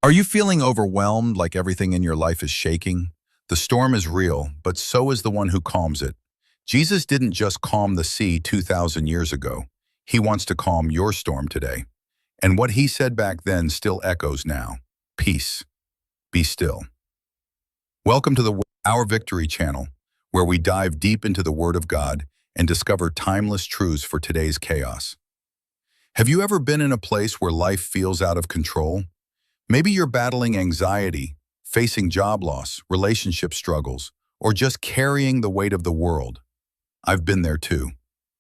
Are you feeling overwhelmed like everything in your life is shaking? The storm is real, but so is the one who calms it. Jesus didn't just calm the sea 2,000 years ago. He wants to calm your storm today. And what he said back then still echoes now. Peace. Be still. Welcome to the Our Victory channel, where we dive deep into the Word of God and discover timeless truths for today's chaos. Have you ever been in a place where life feels out of control? Maybe you're battling anxiety, facing job loss, relationship struggles, or just carrying the weight of the world. I've been there too.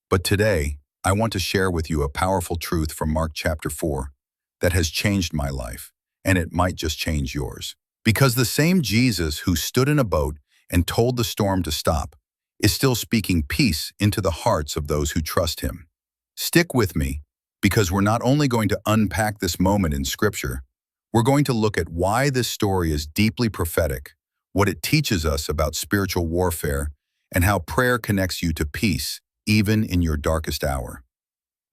But today, I want to share with you a powerful truth from Mark chapter 4 that has changed my life, and it might just change yours. Because the same Jesus who stood in a boat and told the storm to stop is still speaking peace into the hearts of those who trust him. Stick with me, because we're not only going to unpack this moment in Scripture, we're going to look at why this story is deeply prophetic, what it teaches us about spiritual warfare, and how prayer connects you to peace, even in your darkest hour.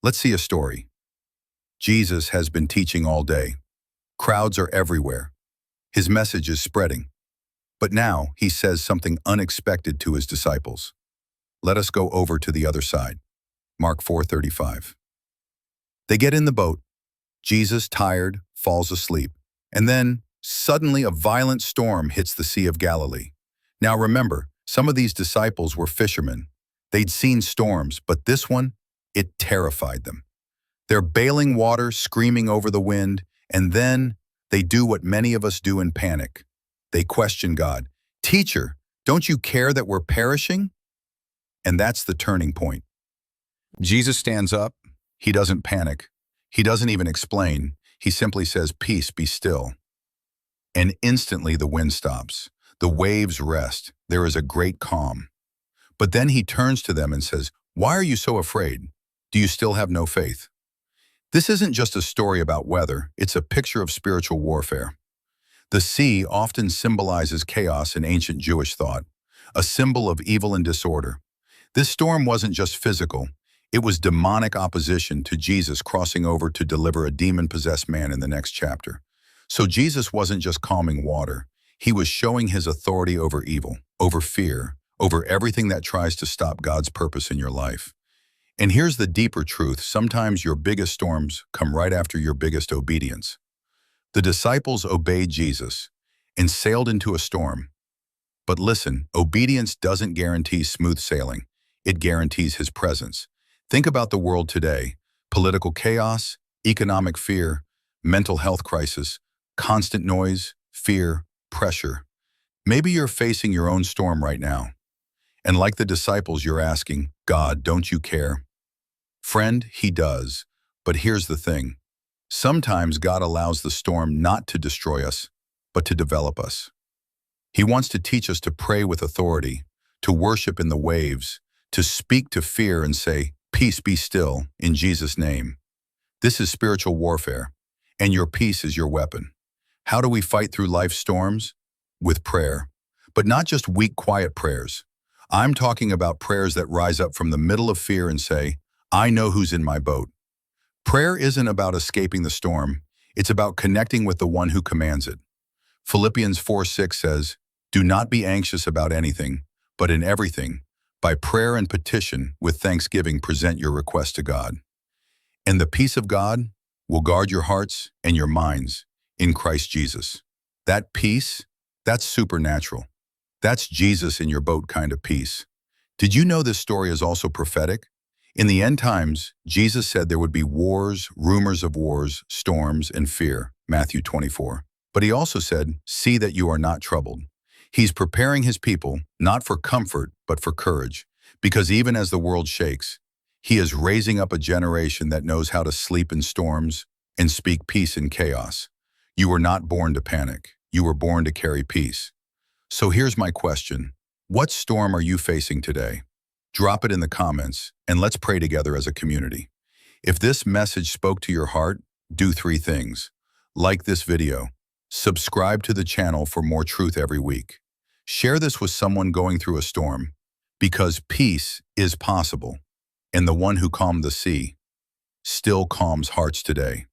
Let's see a story. Jesus has been teaching all day. Crowds are everywhere. His message is spreading. But now he says something unexpected to his disciples. Let us go over to the other side. Mark 4:35. They get in the boat. Jesus, tired, falls asleep. And then, suddenly a violent storm hits the Sea of Galilee. Now remember, some of these disciples were fishermen. They'd seen storms, but this one, it terrified them. They're bailing water, screaming over the wind, and then they do what many of us do in panic. They question God. "Teacher, don't you care that we're perishing?" And that's the turning point. Jesus stands up. He doesn't panic. He doesn't even explain. He simply says, "Peace, be still." And instantly the wind stops. The waves rest. There is a great calm. But then he turns to them and says, "Why are you so afraid? Do you still have no faith?" This isn't just a story about weather. It's a picture of spiritual warfare. The sea often symbolizes chaos in ancient Jewish thought, a symbol of evil and disorder. This storm wasn't just physical. It was demonic opposition to Jesus crossing over to deliver a demon-possessed man in the next chapter. So Jesus wasn't just calming water. He was showing his authority over evil, over fear, over everything that tries to stop God's purpose in your life. And here's the deeper truth. Sometimes your biggest storms come right after your biggest obedience. The disciples obeyed Jesus and sailed into a storm. But listen, obedience doesn't guarantee smooth sailing. It guarantees his presence. Think about the world today: political chaos, economic fear, mental health crisis, constant noise, fear, pressure. Maybe you're facing your own storm right now. And like the disciples, you're asking, "God, don't you care?" Friend, he does. But here's the thing. Sometimes God allows the storm not to destroy us, but to develop us. He wants to teach us to pray with authority, to worship in the waves, to speak to fear and say, "Peace, be still," in Jesus' name. This is spiritual warfare, and your peace is your weapon. How do we fight through life's storms? With prayer. But not just weak, quiet prayers. I'm talking about prayers that rise up from the middle of fear and say, "I know who's in my boat." Prayer isn't about escaping the storm. It's about connecting with the one who commands it. Philippians 4:6 says, "Do not be anxious about anything, but in everything, by prayer and petition, with thanksgiving, present your request to God. And the peace of God will guard your hearts and your minds in Christ Jesus." That peace, that's supernatural. That's Jesus in your boat kind of peace. Did you know this story is also prophetic? In the end times, Jesus said there would be wars, rumors of wars, storms, and fear, Matthew 24. But he also said, "See that you are not troubled." He's preparing his people, not for comfort, but for courage. Because even as the world shakes, he is raising up a generation that knows how to sleep in storms and speak peace in chaos. You were not born to panic. You were born to carry peace. So here's my question. What storm are you facing today? Drop it in the comments, and let's pray together as a community. If this message spoke to your heart, do 3 things. Like this video. Subscribe to the channel for more truth every week. Share this with someone going through a storm, because peace is possible, and the one who calmed the sea still calms hearts today.